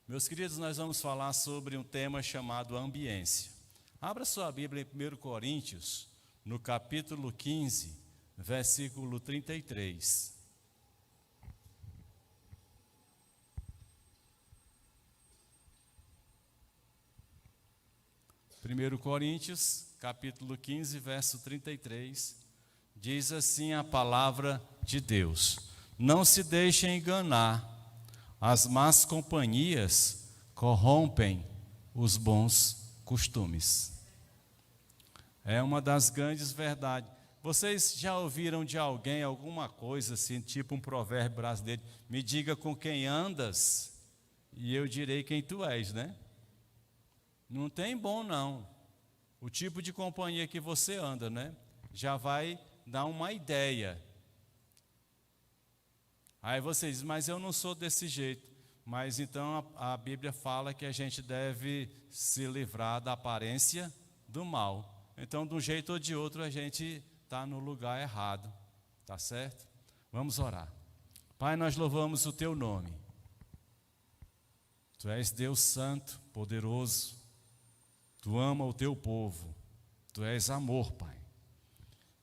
Meus queridos, nós vamos falar sobre um tema chamado ambiência. Abra sua Bíblia em 1 Coríntios, no capítulo 15, versículo 33. 1 Coríntios, capítulo 15, verso 33, diz assim a palavra de Deus: não se deixem enganar, as más companhias corrompem os bons costumes. É uma das grandes verdades. Vocês já ouviram de alguém alguma coisa assim, tipo um provérbio brasileiro: me diga com quem andas e eu direi quem tu és, né? Não tem bom não. O tipo de companhia que você anda, né? Já vai dar uma ideia. Aí você diz, mas eu não sou desse jeito. Mas então a Bíblia fala que a gente deve se livrar da aparência do mal. Então, de um jeito ou de outro, a gente está no lugar errado. Tá certo? Vamos orar. Pai, nós louvamos o teu nome. Tu és Deus santo, poderoso. Tu ama o teu povo, tu és amor, Pai.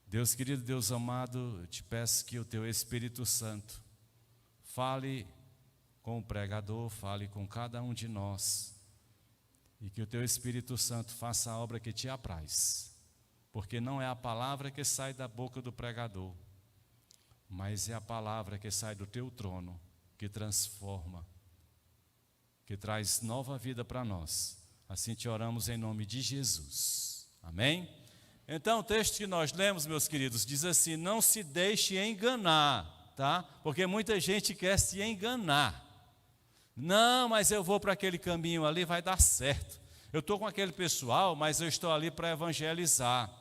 Deus querido, Deus amado, eu te peço que o teu Espírito Santo fale com o pregador, fale com cada um de nós, e que o teu Espírito Santo faça a obra que te apraz, porque não é a palavra que sai da boca do pregador, mas é a palavra que sai do teu trono, que transforma, que traz nova vida para nós. Assim te oramos em nome de Jesus. Amém? Então, o texto que nós lemos, meus queridos, diz assim: não se deixe enganar, tá? Porque muita gente quer se enganar. Não, mas eu vou para aquele caminho ali, vai dar certo. Eu estou com aquele pessoal, mas eu estou ali para evangelizar.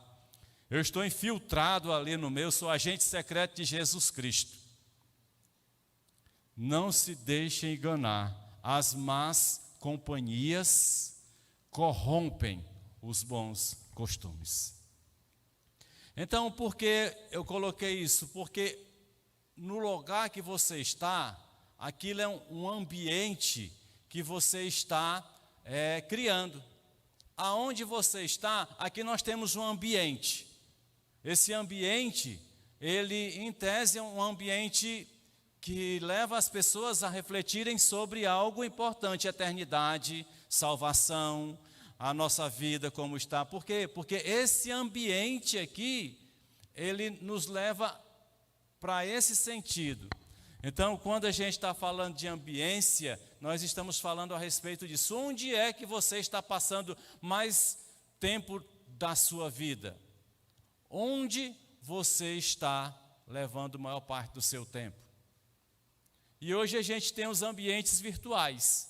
Eu estou infiltrado ali no meio, sou agente secreto de Jesus Cristo. Não se deixe enganar. As más companhias corrompem os bons costumes. Então, por que eu coloquei isso? Porque no lugar que você está, aquilo é um ambiente que você está criando. Aonde você está, aqui nós temos um ambiente. Esse ambiente, ele em tese é um ambiente que leva as pessoas a refletirem sobre algo importante: eternidade, salvação, a nossa vida como está. Por quê? Porque esse ambiente aqui, ele nos leva para esse sentido. Então, quando a gente está falando de ambiência, nós estamos falando a respeito disso. Onde é que você está passando mais tempo da sua vida? Onde você está levando a maior parte do seu tempo? E hoje a gente tem os ambientes virtuais,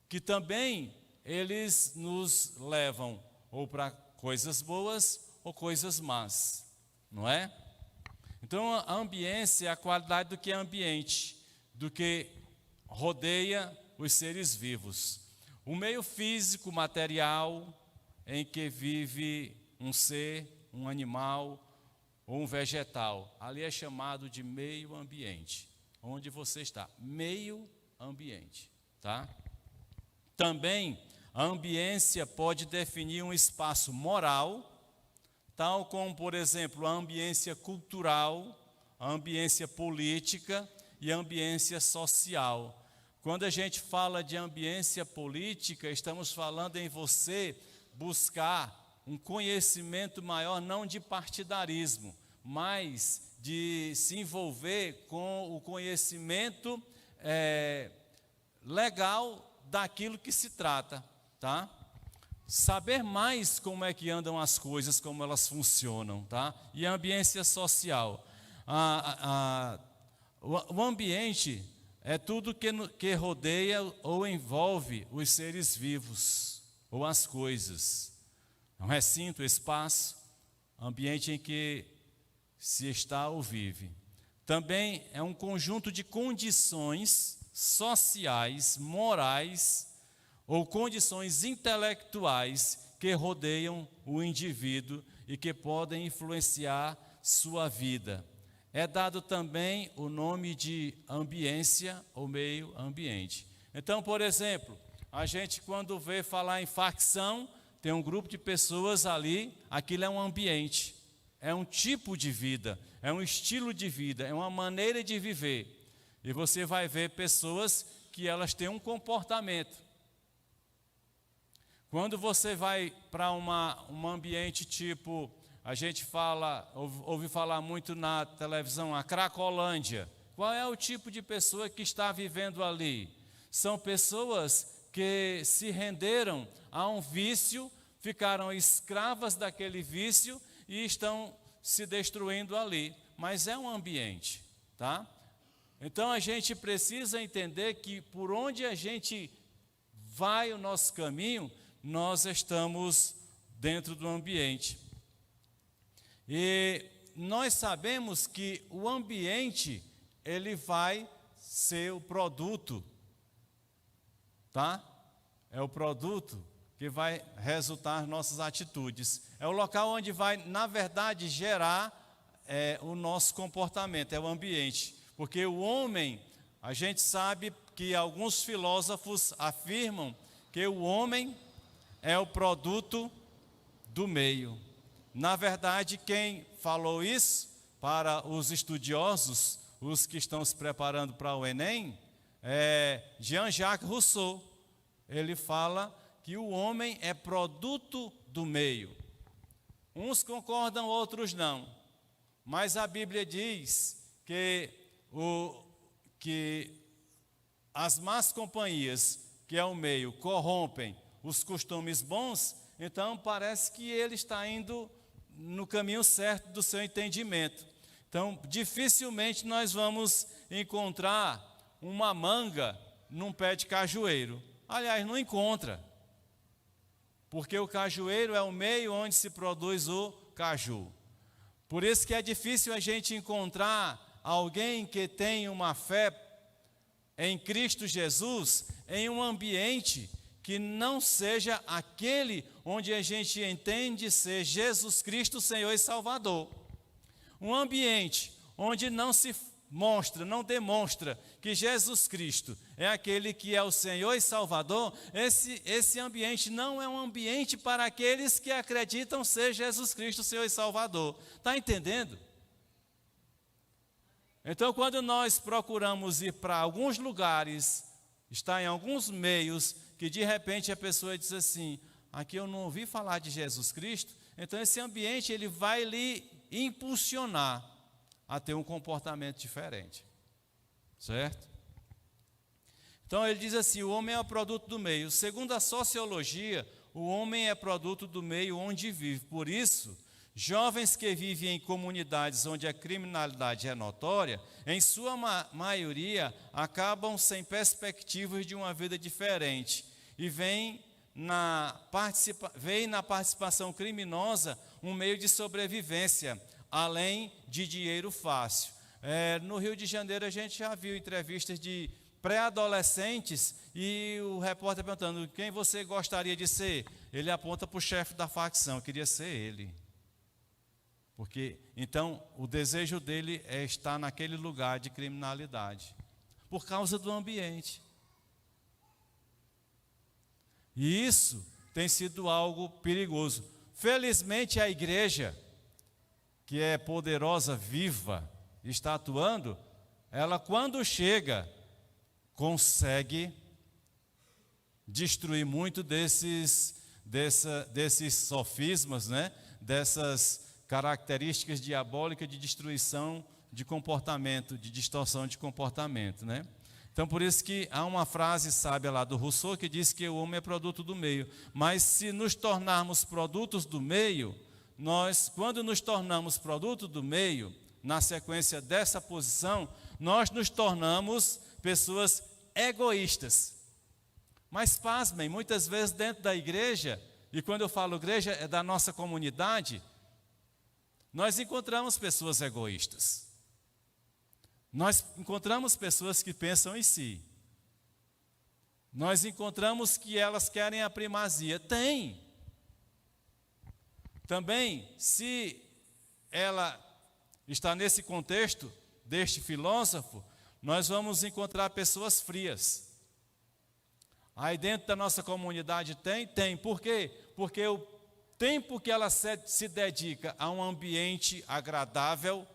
que também eles nos levam ou para coisas boas ou coisas más, não é? Então a ambiência é a qualidade do que é ambiente, do que rodeia os seres vivos. O meio físico, material, em que vive um ser, um animal ou um vegetal, ali é chamado de meio ambiente. Onde você está, meio ambiente, tá? Também a ambiência pode definir um espaço moral, tal como, por exemplo, a ambiência cultural, a ambiência política e a ambiência social. Quando a gente fala de ambiência política, estamos falando em você buscar um conhecimento maior, não de partidarismo, mas de se envolver com o conhecimento legal daquilo que se trata, tá? Saber mais como é que andam as coisas, como elas funcionam, tá? E a ambiência social. O ambiente é tudo que rodeia ou envolve os seres vivos ou as coisas. Um recinto, espaço, ambiente em que se está ou vive. Também é um conjunto de condições sociais, morais ou condições intelectuais que rodeiam o indivíduo e que podem influenciar sua vida. É dado também o nome de ambiência ou meio ambiente. Então, por exemplo, a gente quando vê falar em facção, tem um grupo de pessoas ali, aquilo é um ambiente, é um tipo de vida, é um estilo de vida, é uma maneira de viver. E você vai ver pessoas que elas têm um comportamento. Quando você vai para um ambiente tipo, a gente ouve falar muito na televisão, a Cracolândia. Qual é o tipo de pessoa que está vivendo ali? São pessoas que se renderam a um vício, ficaram escravas daquele vício e estão se destruindo ali. Mas é um ambiente, tá? Então a gente precisa entender que por onde a gente vai o nosso caminho, nós estamos dentro do ambiente. E nós sabemos que o ambiente, ele vai ser o produto, tá? É o produto que vai resultar nossas atitudes. É o local onde vai, na verdade, gerar o nosso comportamento, é o ambiente. Porque o homem, a gente sabe que alguns filósofos afirmam que o homem é o produto do meio. Na verdade, quem falou isso para os estudiosos, os que estão se preparando para o Enem, é Jean-Jacques Rousseau. Ele fala que o homem é produto do meio. Uns concordam, outros não. Mas a Bíblia diz que as más companhias, que é o meio, corrompem os costumes bons, então parece que ele está indo no caminho certo do seu entendimento. Então, dificilmente nós vamos encontrar uma manga num pé de cajueiro. Aliás, não encontra, porque o cajueiro é o meio onde se produz o caju. Por isso que é difícil a gente encontrar alguém que tem uma fé em Cristo Jesus em um ambiente que não seja aquele onde a gente entende ser Jesus Cristo, Senhor e Salvador. Um ambiente onde não demonstra que Jesus Cristo é aquele que é o Senhor e Salvador, esse ambiente não é um ambiente para aqueles que acreditam ser Jesus Cristo, Senhor e Salvador. Está entendendo? Então, quando nós procuramos ir para alguns lugares, estar em alguns meios, que de repente a pessoa diz assim, aqui eu não ouvi falar de Jesus Cristo, então esse ambiente ele vai lhe impulsionar a ter um comportamento diferente, certo? Então ele diz assim, o homem é o produto do meio. Segundo a sociologia, o homem é produto do meio onde vive. Por isso, jovens que vivem em comunidades onde a criminalidade é notória, em sua maioria, acabam sem perspectivas de uma vida diferente e veem na participação criminosa um meio de sobrevivência, além de dinheiro fácil. No Rio de Janeiro a gente já viu entrevistas de pré-adolescentes e o repórter perguntando, quem você gostaria de ser? Ele aponta para o chefe da facção, queria ser ele. Porque, então, o desejo dele é estar naquele lugar de criminalidade, por causa do ambiente. E isso tem sido algo perigoso. Felizmente, a igreja, que é poderosa, viva, está atuando, ela, quando chega, consegue destruir muito desses sofismas, né? Dessas características diabólicas de destruição de comportamento, de distorção de comportamento, né? Então, por isso que há uma frase sábia lá do Rousseau que diz que o homem é produto do meio. Mas se nos tornarmos produtos do meio, quando nos tornamos produto do meio, na sequência dessa posição, nós nos tornamos pessoas egoístas. Mas pasmem, muitas vezes dentro da igreja, e quando eu falo igreja é da nossa comunidade, nós encontramos pessoas egoístas. Nós encontramos pessoas que pensam em si. Nós encontramos que elas querem a primazia. Tem. Também, se ela está nesse contexto deste filósofo, nós vamos encontrar pessoas frias. Aí dentro da nossa comunidade tem? Tem. Por quê? Porque o tempo que ela se dedica a um ambiente agradável,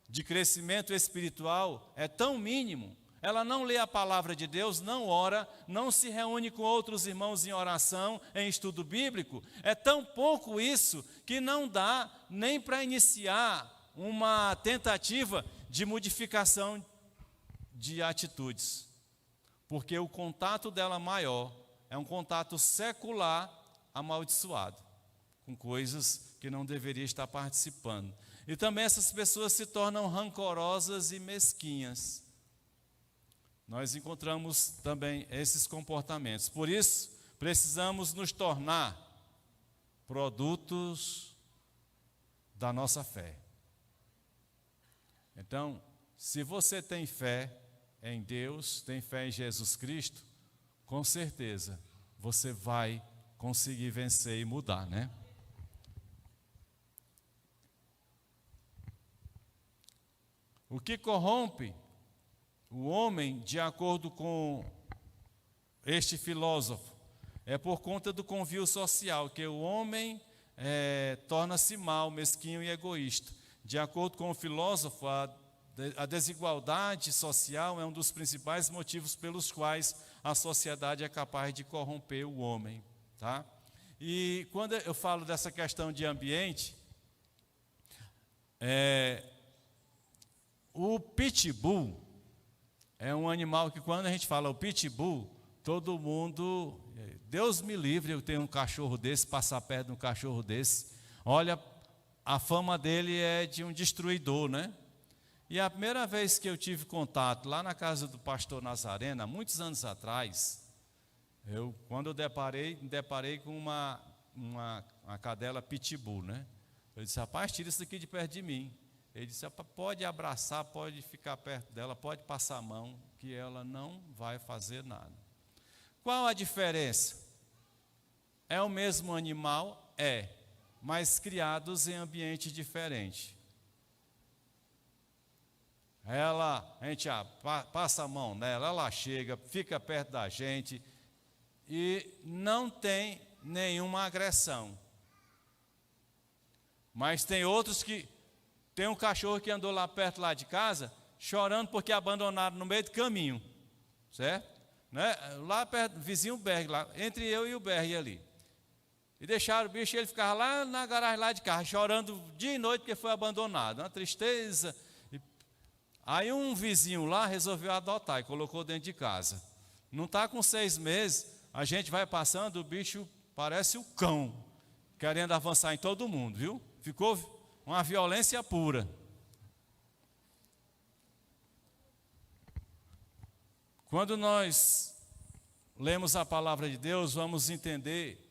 de crescimento espiritual, é tão mínimo. Ela não lê a palavra de Deus, não ora, não se reúne com outros irmãos em oração, em estudo bíblico. É tão pouco isso que não dá nem para iniciar uma tentativa de modificação de atitudes. Porque o contato dela maior é um contato secular amaldiçoado, com coisas que não deveria estar participando. E também essas pessoas se tornam rancorosas e mesquinhas. Nós encontramos também esses comportamentos. Por isso, precisamos nos tornar produtos da nossa fé. Então, se você tem fé em Deus, tem fé em Jesus Cristo, com certeza você vai conseguir vencer e mudar, né? O que corrompe o homem, de acordo com este filósofo, é por conta do convívio social, que o homem torna-se mau, mesquinho e egoísta. De acordo com o filósofo, a desigualdade social é um dos principais motivos pelos quais a sociedade é capaz de corromper o homem, tá? E quando eu falo dessa questão de ambiente, o pitbull é um animal que, quando a gente fala o pitbull, todo mundo, Deus me livre, eu tenho um cachorro desse, passar perto de um cachorro desse. Olha, a fama dele é de um destruidor, né? E a primeira vez que eu tive contato lá na casa do pastor Nazareno, há muitos anos atrás, quando eu me deparei com uma cadela pitbull, né? Eu disse, rapaz, tira isso daqui de perto de mim. Ele disse, pode abraçar, pode ficar perto dela, pode passar a mão, que ela não vai fazer nada. Qual a diferença? É o mesmo animal? É, mas criados em ambiente diferente. A gente passa a mão nela, ela chega, fica perto da gente e não tem nenhuma agressão. Mas tem outros que... Tem um cachorro que andou lá perto lá de casa, chorando porque abandonaram no meio do caminho, certo? Né? Lá perto, vizinho Berg, lá, entre eu e o Berg ali. E deixaram o bicho e ele ficava lá na garagem lá de casa, chorando dia e noite porque foi abandonado. Uma tristeza. Aí um vizinho lá resolveu adotar e colocou dentro de casa. Não está com 6 meses, a gente vai passando, o bicho parece o cão, querendo avançar em todo mundo, viu? Ficou uma violência pura. Quando nós lemos a palavra de Deus, vamos entender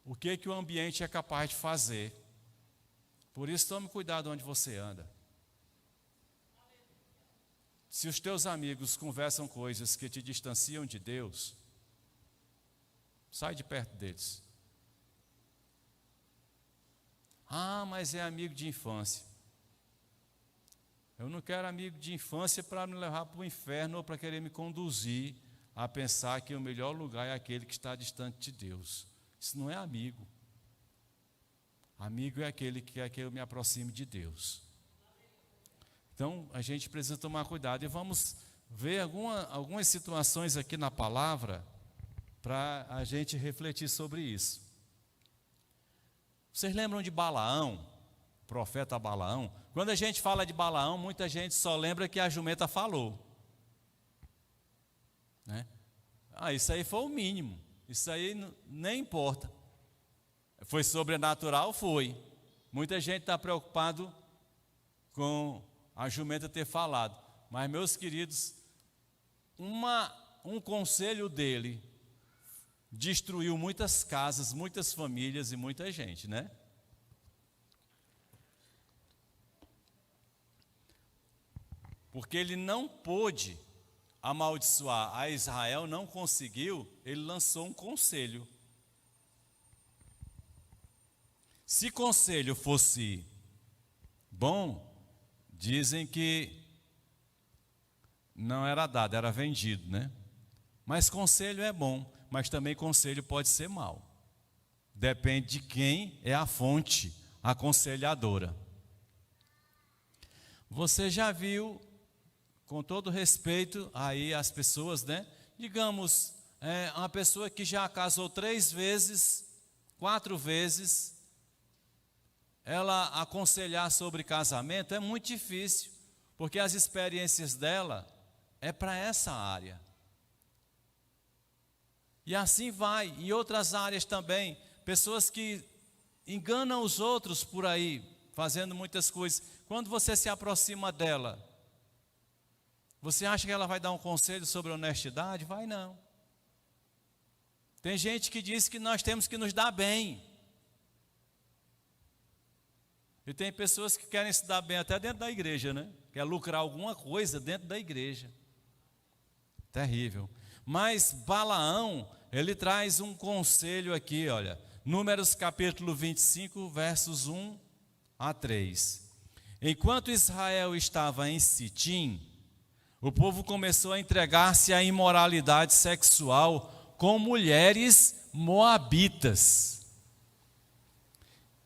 o que o ambiente é capaz de fazer. Por isso, tome cuidado onde você anda. Se os teus amigos conversam coisas que te distanciam de Deus, sai de perto deles. Ah, mas é amigo de infância. Eu não quero amigo de infância para me levar para o inferno ou para querer me conduzir a pensar que o melhor lugar é aquele que está distante de Deus. Isso não é amigo. Amigo é aquele que quer que eu me aproxime de Deus. Então, a gente precisa tomar cuidado e vamos ver algumas situações aqui na palavra para a gente refletir sobre isso. Vocês lembram de Balaão, profeta Balaão? Quando a gente fala de Balaão, muita gente só lembra que a jumenta falou, né? Isso aí foi o mínimo, isso aí nem importa. Foi sobrenatural? Foi. Muita gente está preocupado com a jumenta ter falado. Mas, meus queridos, um conselho dele destruiu muitas casas, muitas famílias e muita gente, né? Porque ele não pôde amaldiçoar a Israel, não conseguiu, ele lançou um conselho. Se conselho fosse bom, dizem que não era dado, era vendido, né? Mas conselho é bom, mas também conselho pode ser mau. Depende de quem é a fonte aconselhadora. Você já viu, com todo respeito aí às pessoas, né? Digamos, uma pessoa que já casou 3 vezes, 4 vezes, ela aconselhar sobre casamento é muito difícil, porque as experiências dela é para essa área. E assim vai, em outras áreas também, pessoas que enganam os outros por aí, fazendo muitas coisas. Quando você se aproxima dela, você acha que ela vai dar um conselho sobre honestidade? Vai não. Tem gente que diz que nós temos que nos dar bem. E tem pessoas que querem se dar bem até dentro da igreja, né? Quer lucrar alguma coisa dentro da igreja. Terrível. Mas Balaão, ele traz um conselho aqui, olha. Números capítulo 25, versos 1 a 3. Enquanto Israel estava em Sitim, o povo começou a entregar-se à imoralidade sexual com mulheres moabitas,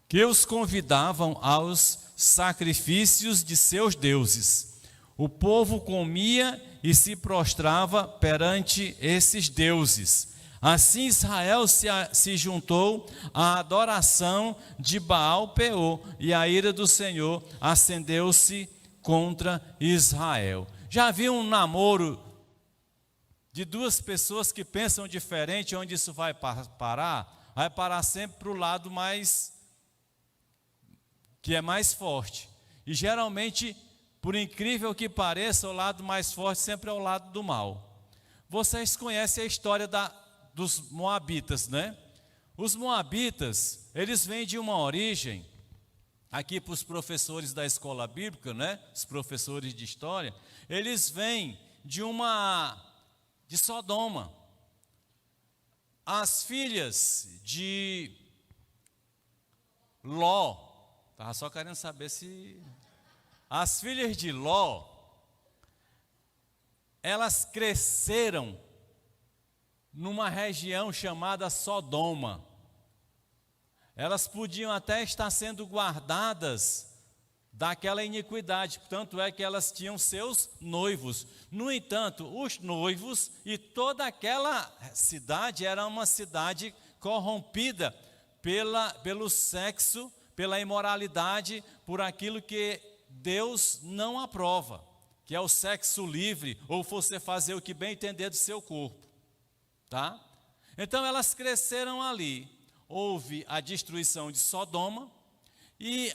que os convidavam aos sacrifícios de seus deuses. O povo comia e se prostrava perante esses deuses. Assim Israel se juntou à adoração de Baal-Peor, e a ira do Senhor acendeu-se contra Israel. Já viu um namoro de 2 pessoas que pensam diferente, onde isso vai parar? Vai parar sempre para o lado que é mais forte. E geralmente, por incrível que pareça, o lado mais forte sempre é o lado do mal. Vocês conhecem a história dos moabitas, né? Os moabitas, eles vêm de uma origem, aqui para os professores da escola bíblica, né? Os professores de história, eles vêm de Sodoma. As filhas de Ló, estava só querendo saber se... As filhas de Ló, elas cresceram numa região chamada Sodoma. Elas podiam até estar sendo guardadas daquela iniquidade, tanto é que elas tinham seus noivos. No entanto, os noivos e toda aquela cidade era uma cidade corrompida pelo sexo, pela imoralidade, por aquilo que Deus não aprova, que é o sexo livre, ou você fazer o que bem entender do seu corpo, tá? Então elas cresceram ali. Houve a destruição de Sodoma, e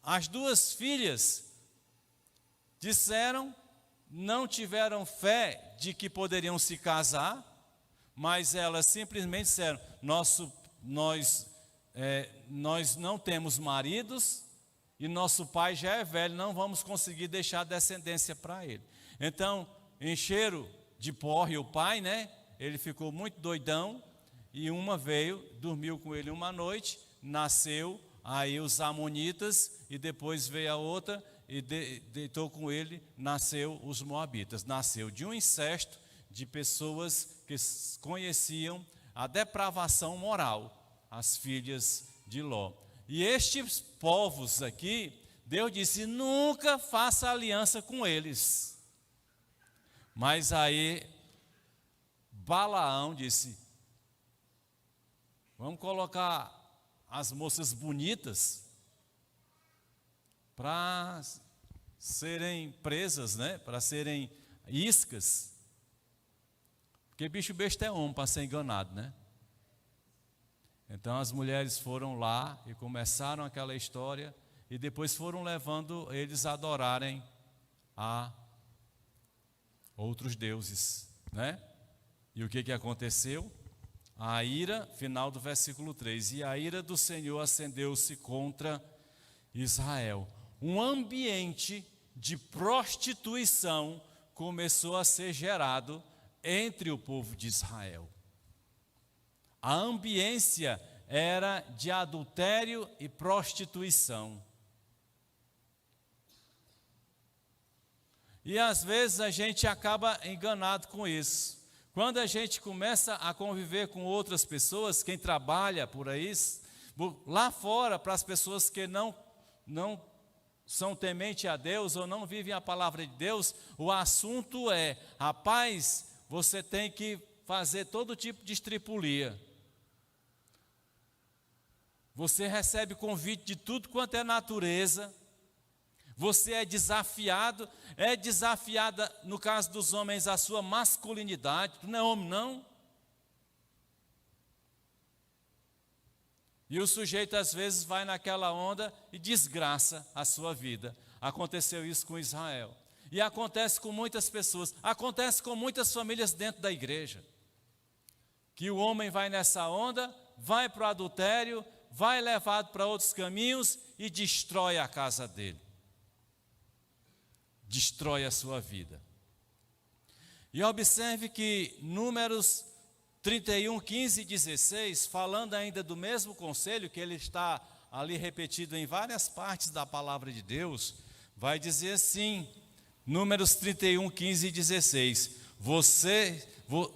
as 2 filhas não tiveram fé de que poderiam se casar, mas elas simplesmente disseram: nós não temos maridos, e nosso pai já é velho, não vamos conseguir deixar descendência para ele. Então, encheram de porre o pai, né? Ele ficou muito doidão, e uma veio, dormiu com ele uma noite, nasceu aí os amonitas, e depois veio a outra, e deitou com ele, nasceu os moabitas. Nasceu de um incesto de pessoas que conheciam a depravação moral, as filhas de Ló. E estes povos aqui, Deus disse: nunca faça aliança com eles. Mas aí Balaão disse: vamos colocar as moças bonitas para serem presas, né? Para serem iscas. Porque bicho besta é homem para ser enganado, né? Então as mulheres foram lá e começaram aquela história, e depois foram levando eles a adorarem a outros deuses, né? E o que aconteceu? A ira, final do versículo 3, e a ira do Senhor acendeu-se contra Israel. Um ambiente de prostituição começou a ser gerado entre o povo de Israel. A ambiência era de adultério e prostituição. E às vezes a gente acaba enganado com isso. Quando a gente começa a conviver com outras pessoas, quem trabalha por aí, lá fora, para as pessoas que não são tementes a Deus ou não vivem a palavra de Deus, o assunto é: rapaz, você tem que fazer todo tipo de estripulia. Você recebe convite de tudo quanto é natureza. Você é desafiada, no caso dos homens, a sua masculinidade. Tu não é homem, não. E o sujeito, às vezes, vai naquela onda e desgraça a sua vida. Aconteceu isso com Israel. E acontece com muitas pessoas. Acontece com muitas famílias dentro da igreja. Que o homem vai nessa onda, vai para o adultério, vai levado para outros caminhos e destrói a casa dele. Destrói a sua vida. E observe que Números 31, 15 e 16, falando ainda do mesmo conselho, que ele está ali repetido em várias partes da palavra de Deus, vai dizer assim, Números 31, 15 e 16,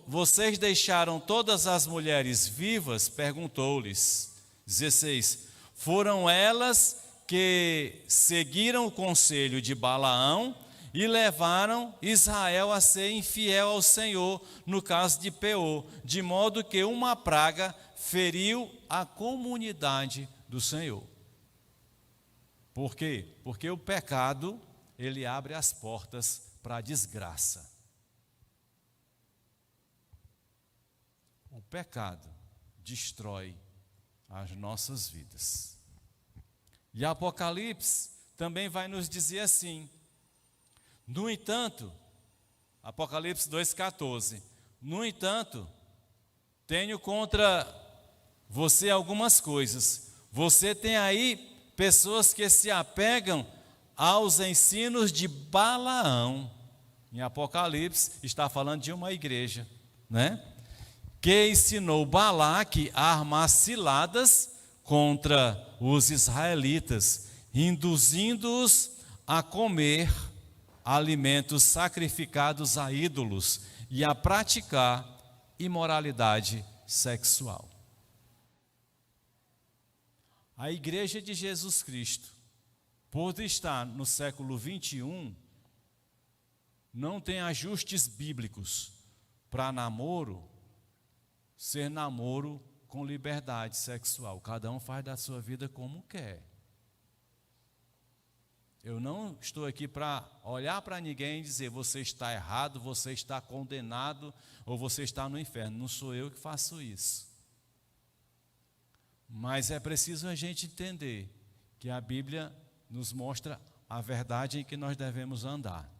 vocês deixaram todas as mulheres vivas? Perguntou-lhes. 16, foram elas que seguiram o conselho de Balaão e levaram Israel a ser infiel ao Senhor, no caso de Peor, de modo que uma praga feriu a comunidade do Senhor. Por quê? Porque o pecado, ele abre as portas para a desgraça. O pecado destrói as nossas vidas. E Apocalipse também vai nos dizer assim, no entanto, Apocalipse 2,14, no entanto, tenho contra você algumas coisas. Você tem aí pessoas que se apegam aos ensinos de Balaão. Em Apocalipse está falando de uma igreja, né? Que ensinou Balaque a armar ciladas contra os israelitas, induzindo-os a comer alimentos sacrificados a ídolos e a praticar imoralidade sexual. A igreja de Jesus Cristo, por estar no século 21, não tem ajustes bíblicos para namoro, ser namoro com liberdade sexual. Cada um faz da sua vida como quer. Eu não estou aqui para olhar para ninguém e dizer você está errado, você está condenado ou você está no inferno. Não sou eu que faço isso. Mas é preciso a gente entender que a Bíblia nos mostra a verdade em que nós devemos andar.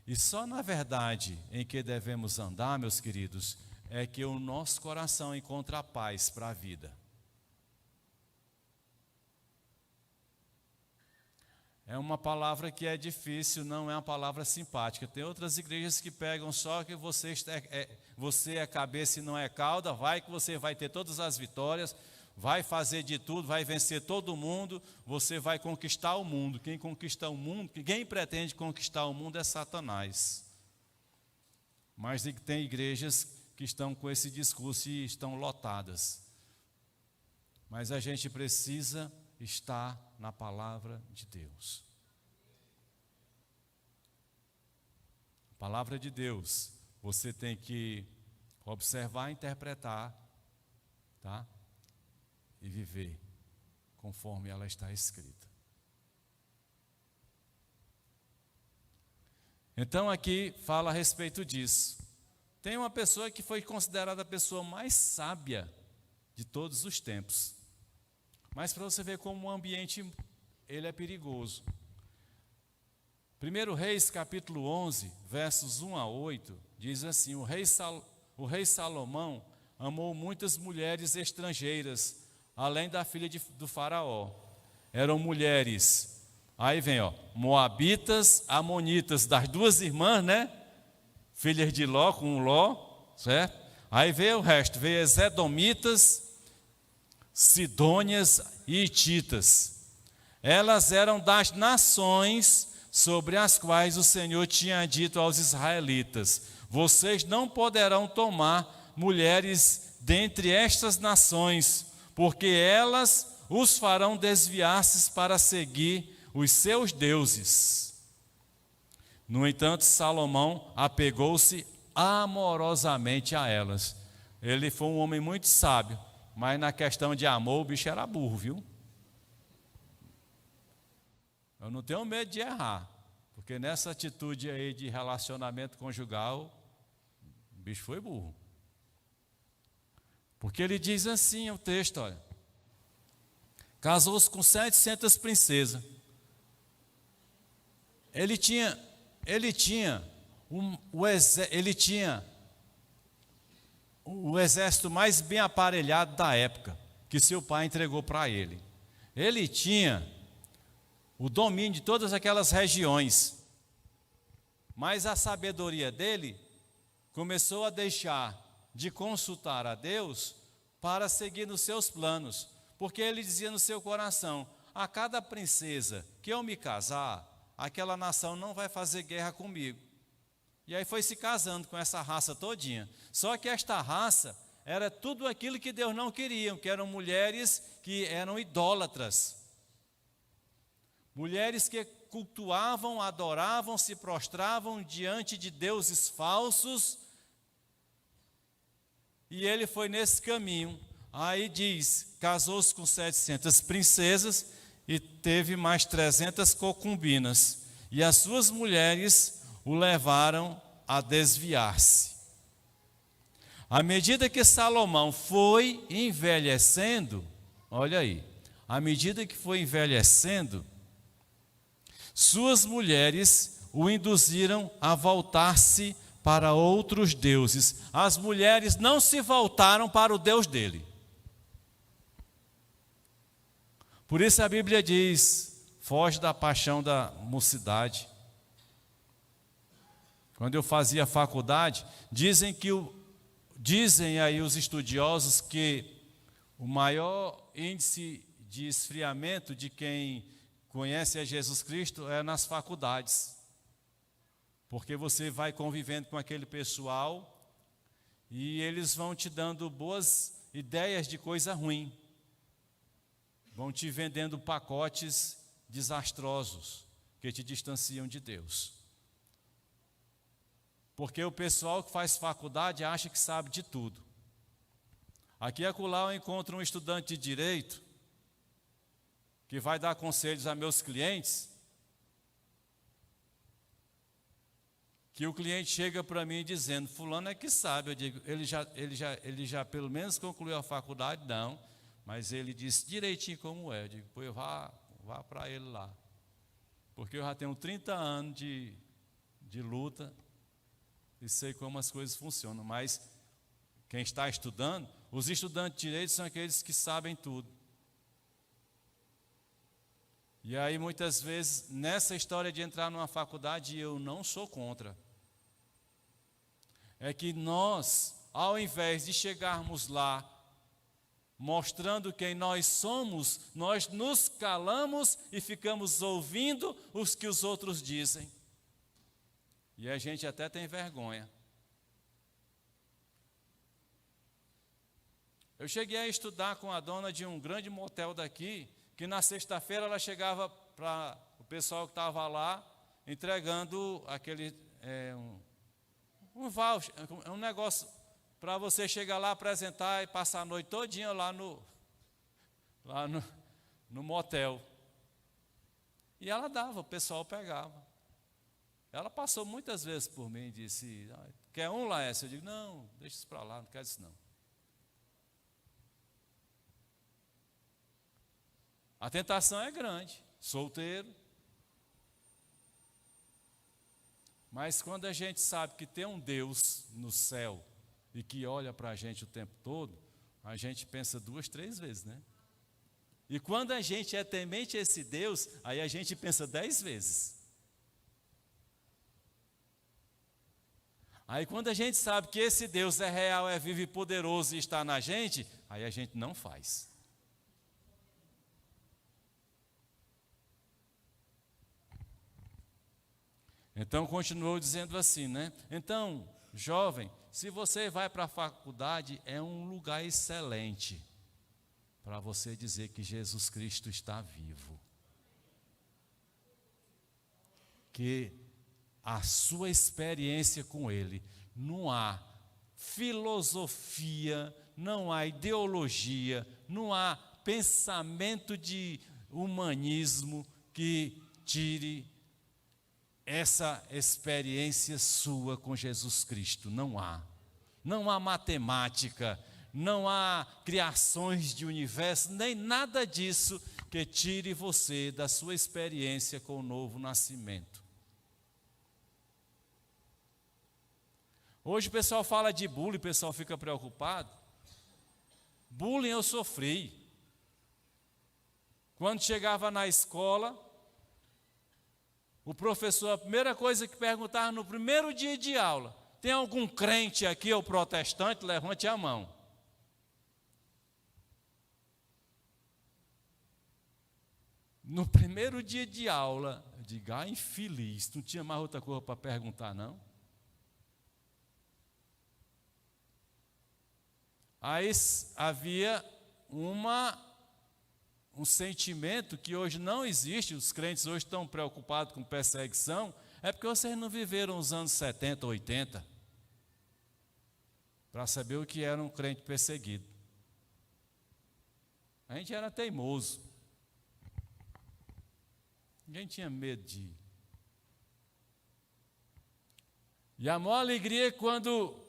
E só na verdade em que devemos andar, meus queridos, é que o nosso coração encontra a paz para a vida. É uma palavra que é difícil, não é uma palavra simpática. Tem outras igrejas que pegam só que você é cabeça e não é cauda, vai que você vai ter todas as vitórias, vai fazer de tudo, vai vencer todo mundo, você vai conquistar o mundo. Quem conquista o mundo, quem pretende conquistar o mundo é Satanás. Mas tem igrejas que estão com esse discurso e estão lotadas. Mas a gente precisa estar na palavra de Deus. A palavra de Deus, você tem que observar, interpretar, tá? E viver conforme ela está escrita. Então aqui fala a respeito disso. Tem uma pessoa que foi considerada a pessoa mais sábia de todos os tempos. Mas para você ver como o ambiente ele é perigoso. 1 Reis capítulo 11, versos 1 a 8, diz assim, o rei Salomão amou muitas mulheres estrangeiras, além da filha do faraó. Eram mulheres, aí vem, moabitas, amonitas, das duas irmãs, né? Filhas de Ló, com Ló, certo? Aí veio o resto, veio as edomitas, sidônias e hititas. Elas eram das nações sobre as quais o Senhor tinha dito aos israelitas, vocês não poderão tomar mulheres dentre estas nações, porque elas os farão desviar-se para seguir os seus deuses. No entanto, Salomão apegou-se amorosamente a elas. Ele foi um homem muito sábio, mas na questão de amor, o bicho era burro, viu? Eu não tenho medo de errar, porque nessa atitude aí de relacionamento conjugal, o bicho foi burro. Porque ele diz assim, o texto, olha, casou-se com 700 princesas. Ele tinha o exército mais bem aparelhado da época, que seu pai entregou para ele. Ele tinha o domínio de todas aquelas regiões, mas a sabedoria dele começou a deixar de consultar a Deus para seguir nos seus planos, porque ele dizia no seu coração: a cada princesa que eu me casar, aquela nação não vai fazer guerra comigo. E aí foi se casando com essa raça todinha. Só que esta raça era tudo aquilo que Deus não queria, que eram mulheres que eram idólatras. Mulheres que cultuavam, adoravam, se prostravam diante de deuses falsos. E ele foi nesse caminho. Aí diz, casou-se com 700 princesas e teve mais 300 concubinas. E as suas mulheres o levaram a desviar-se. À medida que Salomão foi envelhecendo, olha aí, à medida que foi envelhecendo, suas mulheres o induziram a voltar-se para outros deuses. As mulheres não se voltaram para o Deus dele. Por isso a Bíblia diz: foge da paixão da mocidade. Quando eu fazia faculdade, dizem aí os estudiosos que o maior índice de esfriamento de quem conhece a Jesus Cristo é nas faculdades. Porque você vai convivendo com aquele pessoal e eles vão te dando boas ideias de coisa ruim. Vão te vendendo pacotes desastrosos que te distanciam de Deus. Porque o pessoal que faz faculdade acha que sabe de tudo. Aqui e acolá eu encontro um estudante de direito que vai dar conselhos a meus clientes, que o cliente chega para mim dizendo: fulano é que sabe. Eu digo: ele já pelo menos concluiu a faculdade? Não, mas ele disse direitinho como é. Eu digo: pois vá para ele lá, porque eu já tenho 30 anos de luta e sei como as coisas funcionam. Mas quem está estudando, os estudantes de direito são aqueles que sabem tudo. E aí muitas vezes nessa história de entrar numa faculdade, eu não sou contra, é que nós, ao invés de chegarmos lá mostrando quem nós somos, nós nos calamos e ficamos ouvindo os que os outros dizem. E a gente até tem vergonha. Eu cheguei a estudar com a dona de um grande motel daqui, que na sexta-feira ela chegava para o pessoal que estava lá, entregando aquele, um voucher, um negócio para você chegar lá, apresentar e passar a noite todinha lá no motel. E ela dava, o pessoal pegava. Ela passou muitas vezes por mim e disse: quer um, Laércio? Eu digo: não, deixa isso para lá, não quero isso não. A tentação é grande, solteiro. Mas quando a gente sabe que tem um Deus no céu e que olha para a gente o tempo todo, a gente pensa 2, 3 vezes, né? E quando a gente é temente a esse Deus, aí a gente pensa 10 vezes. Aí quando a gente sabe que esse Deus é real, é vivo e poderoso e está na gente, aí a gente não faz. Então continuou dizendo assim, né? Então jovem, se você vai para a faculdade, é um lugar excelente para você dizer que Jesus Cristo está vivo. Que a sua experiência com Ele, não há filosofia, não há ideologia, não há pensamento de humanismo que tire essa experiência sua com Jesus Cristo. Não há. Não há matemática, não há criações de universo, nem nada disso que tire você da sua experiência com o novo nascimento. Hoje o pessoal fala de bullying, o pessoal fica preocupado. Bullying eu sofri. Quando chegava na escola, o professor, a primeira coisa que perguntava no primeiro dia de aula: tem algum crente aqui ou protestante? Levante a mão. No primeiro dia de aula, eu digo, infeliz, não tinha mais outra coisa para perguntar, não? Aí havia um sentimento que hoje não existe, os crentes hoje estão preocupados com perseguição, é porque vocês não viveram os anos 70, 80, para saber o que era um crente perseguido. A gente era teimoso, ninguém tinha medo de ir. E a maior alegria é quando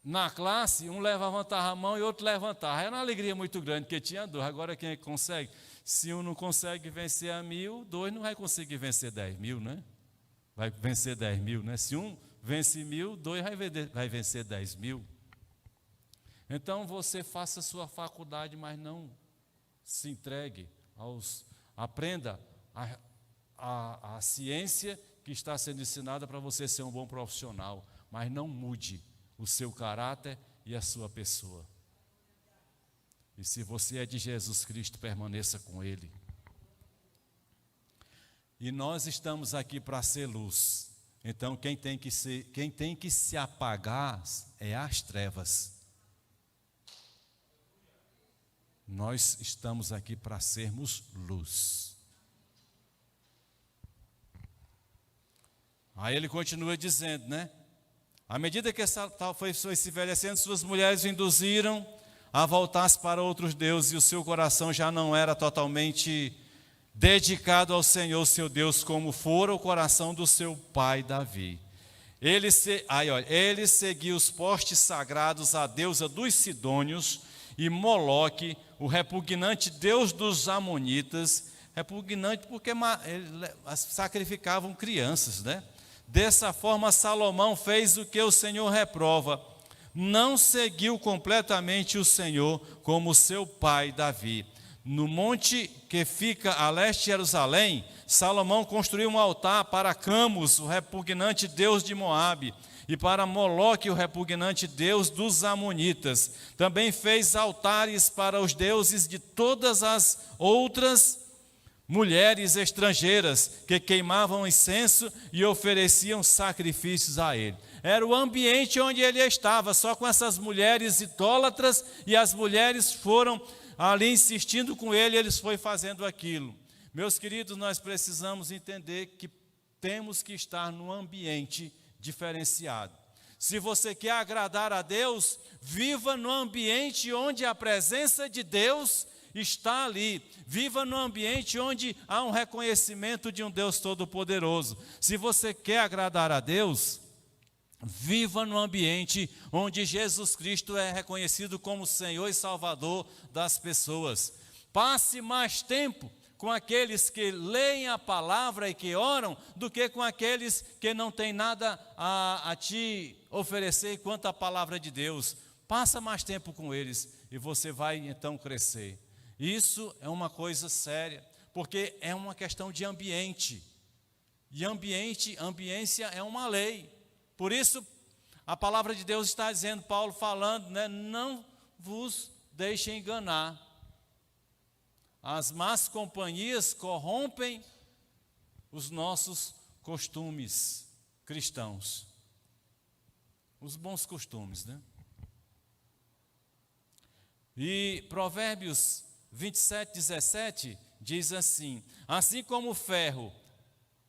na classe, um levantava a mão e outro levantava. Era uma alegria muito grande, porque tinha dois. Agora quem é que consegue? Se um não consegue vencer a 1000, dois não vai conseguir vencer 10.000, né? Vai vencer 10.000, né? Se um vence 1000, dois vai vencer 10.000. Então você faça a sua faculdade, mas não se entregue aprenda a ciência que está sendo ensinada para você ser um bom profissional, mas não mude o seu caráter e a sua pessoa. E se você é de Jesus Cristo, permaneça com Ele. E nós estamos aqui para ser luz. Então quem tem que se apagar é as trevas. Nós estamos aqui para sermos luz. Aí ele continua dizendo, né? À medida que essa tal foi se envelhecendo, suas mulheres o induziram a voltar-se para outros deuses, e o seu coração já não era totalmente dedicado ao Senhor, seu Deus, como fora o coração do seu pai Davi. Ele seguiu os postes sagrados à deusa dos Sidônios e Moloque, o repugnante deus dos Amonitas, repugnante porque eles sacrificavam crianças, né? Dessa forma, Salomão fez o que o Senhor reprova. Não seguiu completamente o Senhor como seu pai Davi. No monte que fica a leste de Jerusalém, Salomão construiu um altar para Camus, o repugnante deus de Moabe, e para Moloque, o repugnante deus dos Amonitas. Também fez altares para os deuses de todas as outras mulheres estrangeiras que queimavam incenso e ofereciam sacrifícios a ele. Era o ambiente onde ele estava, só com essas mulheres idólatras, e as mulheres foram ali insistindo com ele, eles foram fazendo aquilo. Meus queridos, nós precisamos entender que temos que estar num ambiente diferenciado. Se você quer agradar a Deus, viva no ambiente onde a presença de Deus está ali. Viva no ambiente onde há um reconhecimento de um Deus Todo-Poderoso. Se você quer agradar a Deus, viva no ambiente onde Jesus Cristo é reconhecido como Senhor e Salvador das pessoas. Passe mais tempo com aqueles que leem a palavra e que oram, do que com aqueles que não têm nada a te oferecer quanto à palavra de Deus. Passa mais tempo com eles e você vai então crescer. Isso é uma coisa séria, porque é uma questão de ambiente. E ambiência é uma lei. Por isso, a palavra de Deus está dizendo, Paulo falando, né, não vos deixem enganar. As más companhias corrompem os nossos costumes cristãos. Os bons costumes, né? E Provérbios 27:17 diz assim: assim como o ferro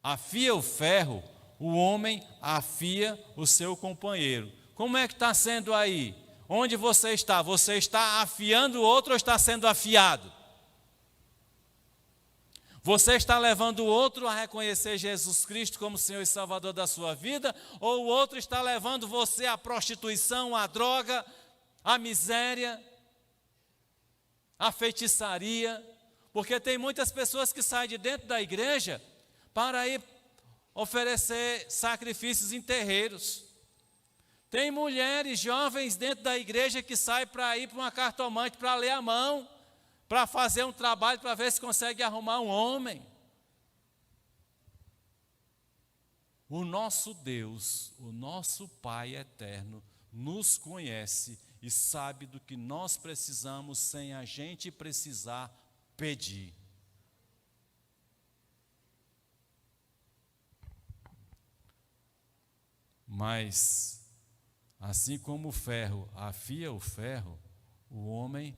afia o ferro, o homem afia o seu companheiro. Como é que está sendo aí? Onde você está? Você está afiando o outro ou está sendo afiado? Você está levando o outro a reconhecer Jesus Cristo como Senhor e Salvador da sua vida? Ou o outro está levando você à prostituição, à droga, à miséria, à feitiçaria? Porque tem muitas pessoas que saem de dentro da igreja para ir oferecer sacrifícios em terreiros. Tem mulheres jovens dentro da igreja que saem para ir para uma cartomante para ler a mão, para fazer um trabalho para ver se consegue arrumar um homem. O nosso Deus, o nosso Pai eterno, nos conhece e sabe do que nós precisamos sem a gente precisar pedir. Mas, assim como o ferro afia o ferro, o homem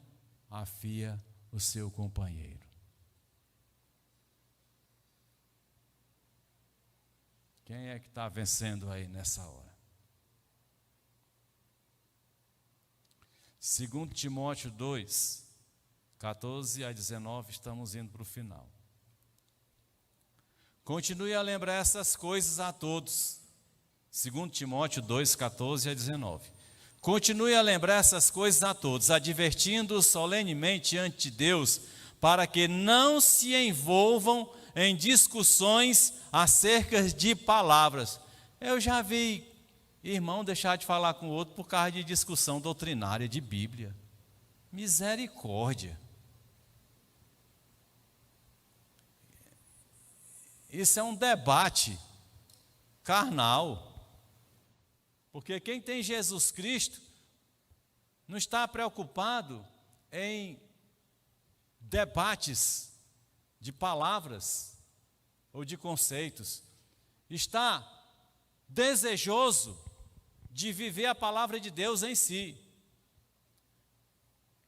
afia o seu companheiro. Quem é que está vencendo aí nessa hora? 2 Timóteo 2, 14 a 19, estamos indo para o final. Continue a lembrar essas coisas a todos. 2 Timóteo 2, 14 a 19. Continue a lembrar essas coisas a todos, advertindo-os solenemente diante de Deus, para que não se envolvam em discussões acerca de palavras. Eu já vi irmão deixar de falar com o outro por causa de discussão doutrinária de Bíblia. Misericórdia. Isso é um debate carnal. Porque quem tem Jesus Cristo não está preocupado em debates de palavras ou de conceitos. Está desejoso de viver a palavra de Deus em si.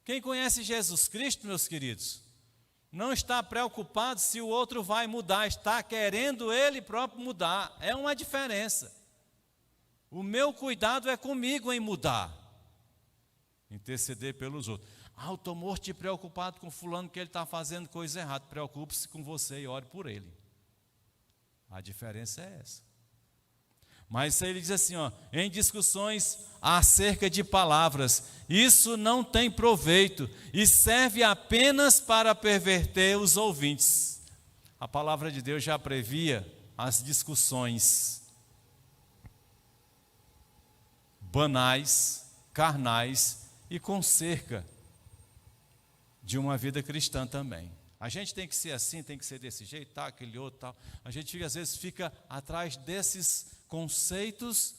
Quem conhece Jesus Cristo, meus queridos, não está preocupado se o outro vai mudar, está querendo ele próprio mudar. É uma diferença. O meu cuidado é comigo em mudar, interceder pelos outros. Eu estou morto e preocupado com fulano que ele está fazendo coisa errada. Preocupe-se com você e ore por ele. A diferença é essa. Mas ele diz assim, em discussões acerca de palavras, isso não tem proveito e serve apenas para perverter os ouvintes. A palavra de Deus já previa as discussões banais, carnais e com cerca de uma vida cristã também. A gente tem que ser assim, tem que ser desse jeito, tal, aquele outro, tal. A gente às vezes fica atrás desses conceitos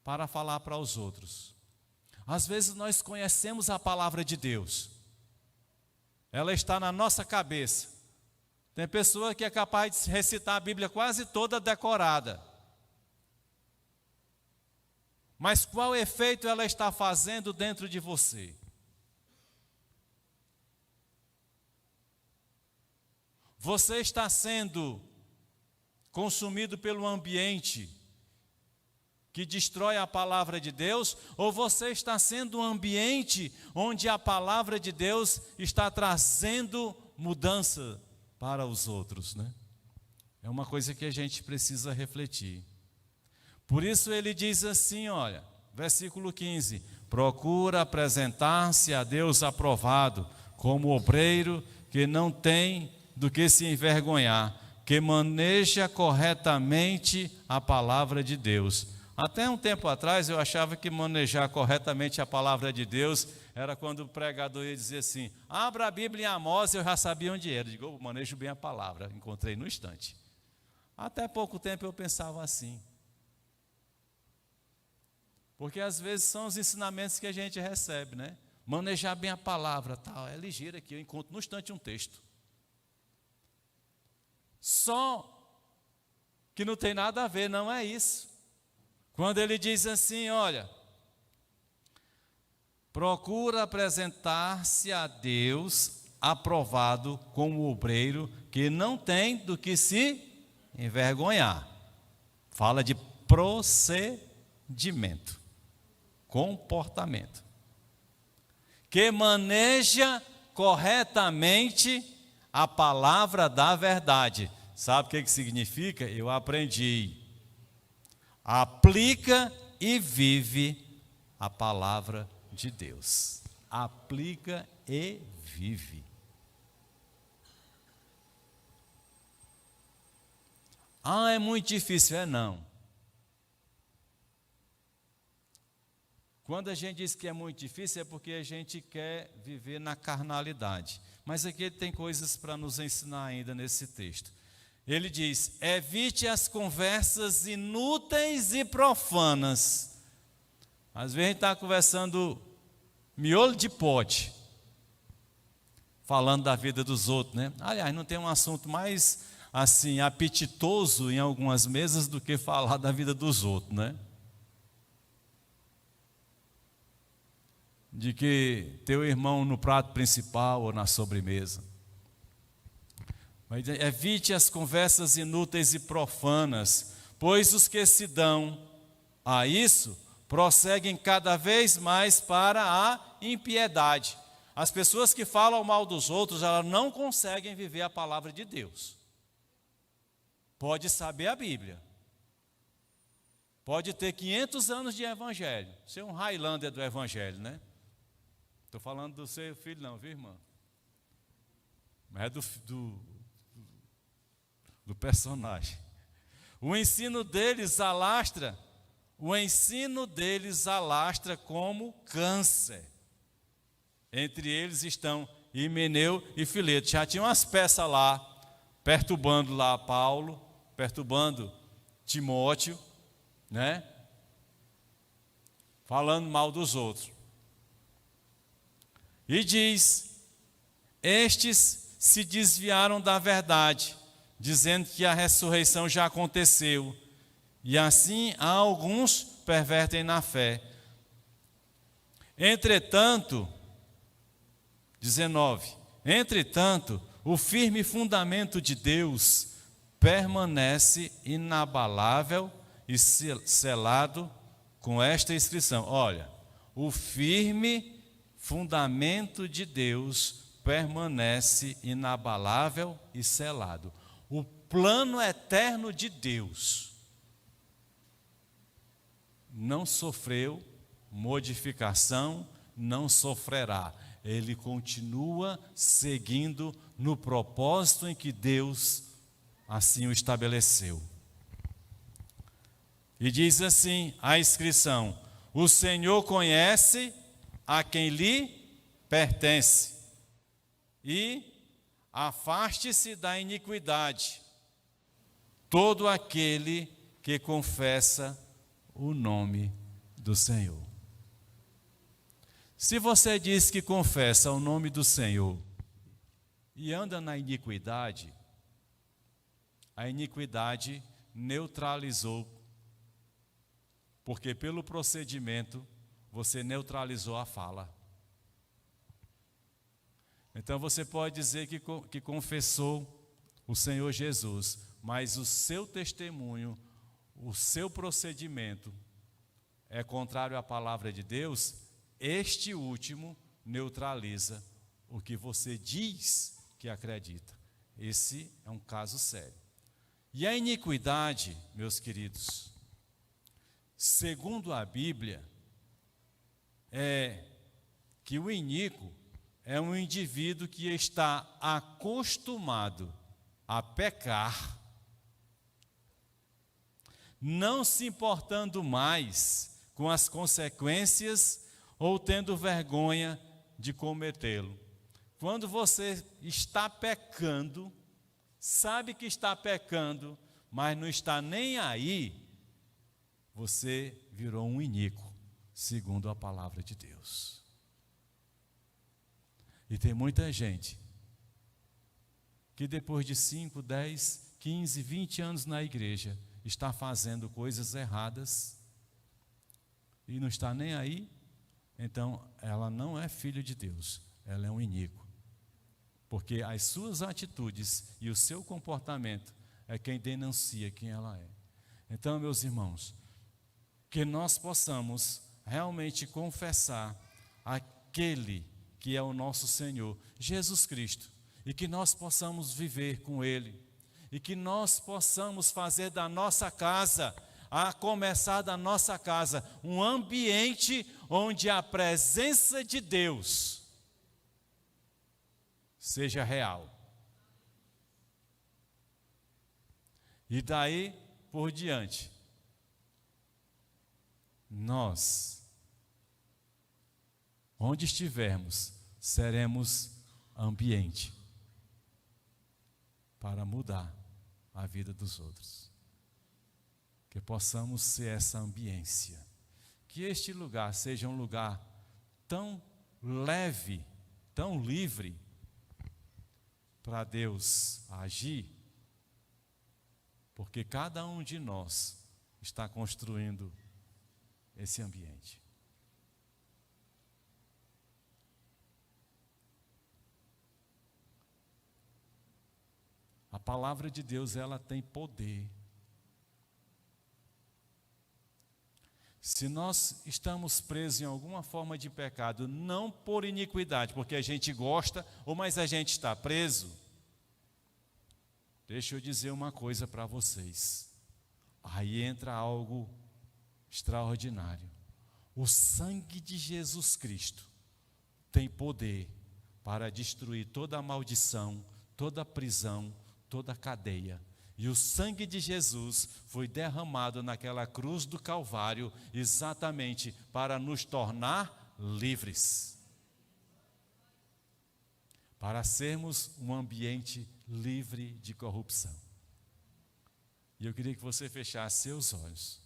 para falar para os outros. Às vezes nós conhecemos a palavra de Deus. Ela está na nossa cabeça. Tem pessoa que é capaz de recitar a Bíblia quase toda decorada. Mas qual efeito ela está fazendo dentro de você? Você está sendo consumido pelo ambiente que destrói a palavra de Deus, ou você está sendo um ambiente onde a palavra de Deus está trazendo mudança para os outros, né? É uma coisa que a gente precisa refletir. Por isso ele diz assim, olha, versículo 15: procura apresentar-se a Deus aprovado, como obreiro que não tem do que se envergonhar, que maneja corretamente a palavra de Deus. Até um tempo atrás eu achava que manejar corretamente a palavra de Deus era quando o pregador ia dizer assim, abra a Bíblia em Amós, eu já sabia onde era. Eu digo, eu manejo bem a palavra, encontrei no instante. Até pouco tempo eu pensava assim. Porque às vezes são os ensinamentos que a gente recebe, né? Manejar bem a palavra, tal, é ligeiro aqui, eu encontro no instante um texto. Só que não tem nada a ver, não é isso. Quando ele diz assim, olha, procura apresentar-se a Deus aprovado como obreiro que não tem do que se envergonhar. Fala de procedimento, comportamento, que maneja corretamente a palavra da verdade. Sabe o que significa? Eu aprendi. Aplica e vive a palavra de Deus. Aplica e vive. Ah, é muito difícil. É não. Quando a gente diz que é muito difícil, é porque a gente quer viver na carnalidade. Mas aqui ele tem coisas para nos ensinar ainda nesse texto. Ele diz, evite as conversas inúteis e profanas. Às vezes a gente está conversando miolo de pote, falando da vida dos outros, né? Aliás, não tem um assunto mais, assim, apetitoso em algumas mesas do que falar da vida dos outros, né? De que teu irmão no prato principal ou na sobremesa. Mas evite as conversas inúteis e profanas, pois os que se dão a isso prosseguem cada vez mais para a impiedade. As pessoas que falam mal dos outros, elas não conseguem viver a palavra de Deus. Pode saber a Bíblia. Pode ter 500 anos de evangelho. Ser um Highlander do evangelho, né? Estou falando do seu filho não, viu, irmã? Mas é do personagem. O ensino deles alastra como câncer. Entre eles estão Himeneu e Fileto. Já tinha umas peças lá, perturbando lá Paulo, perturbando Timóteo, né? Falando mal dos outros. E diz, estes se desviaram da verdade, dizendo que a ressurreição já aconteceu, e assim há alguns pervertem na fé. Entretanto, 19, o firme fundamento de Deus permanece inabalável e selado com esta inscrição. Olha, o firme fundamento de Deus permanece inabalável e selado. O plano eterno de Deus não sofreu modificação, não sofrerá. Ele continua seguindo no propósito em que Deus assim o estabeleceu. E diz assim a inscrição: o Senhor conhece a quem lhe pertence, e afaste-se da iniquidade todo aquele que confessa o nome do Senhor. Se você diz que confessa o nome do Senhor e anda na iniquidade, a iniquidade neutralizou, porque pelo procedimento você neutralizou a fala. Então você pode dizer que confessou o Senhor Jesus, mas o seu testemunho, o seu procedimento é contrário à palavra de Deus. Este último neutraliza o que você diz que acredita. Esse é um caso sério. E a iniquidade, meus queridos, segundo a Bíblia, é que o iníquo é um indivíduo que está acostumado a pecar, não se importando mais com as consequências ou tendo vergonha de cometê-lo. Quando você está pecando, sabe que está pecando, mas não está nem aí, você virou um iníquo, segundo a palavra de Deus. E tem muita gente que depois de 5, 10, 15, 20 anos na igreja, está fazendo coisas erradas e não está nem aí, então ela não é filho de Deus, ela é um iníquo. Porque as suas atitudes e o seu comportamento é quem denuncia quem ela é. Então, meus irmãos, que nós possamos realmente confessar aquele que é o nosso Senhor, Jesus Cristo, e que nós possamos viver com Ele, e que nós possamos fazer da nossa casa, a começar da nossa casa, um ambiente onde a presença de Deus seja real. E daí por diante, nós, onde estivermos, seremos ambiente para mudar a vida dos outros. Que possamos ser essa ambiência. Que este lugar seja um lugar tão leve, tão livre, para Deus agir, porque cada um de nós está construindo esse ambiente. A palavra de Deus, ela tem poder. Se nós estamos presos em alguma forma de pecado, não por iniquidade, porque a gente gosta, ou mas a gente está preso, deixa eu dizer uma coisa para vocês. Aí entra algo extraordinário. O sangue de Jesus Cristo tem poder para destruir toda a maldição, toda a prisão, toda a cadeia. E o sangue de Jesus foi derramado naquela cruz do Calvário exatamente para nos tornar livres. Para sermos um ambiente livre de corrupção. E eu queria que você fechasse seus olhos.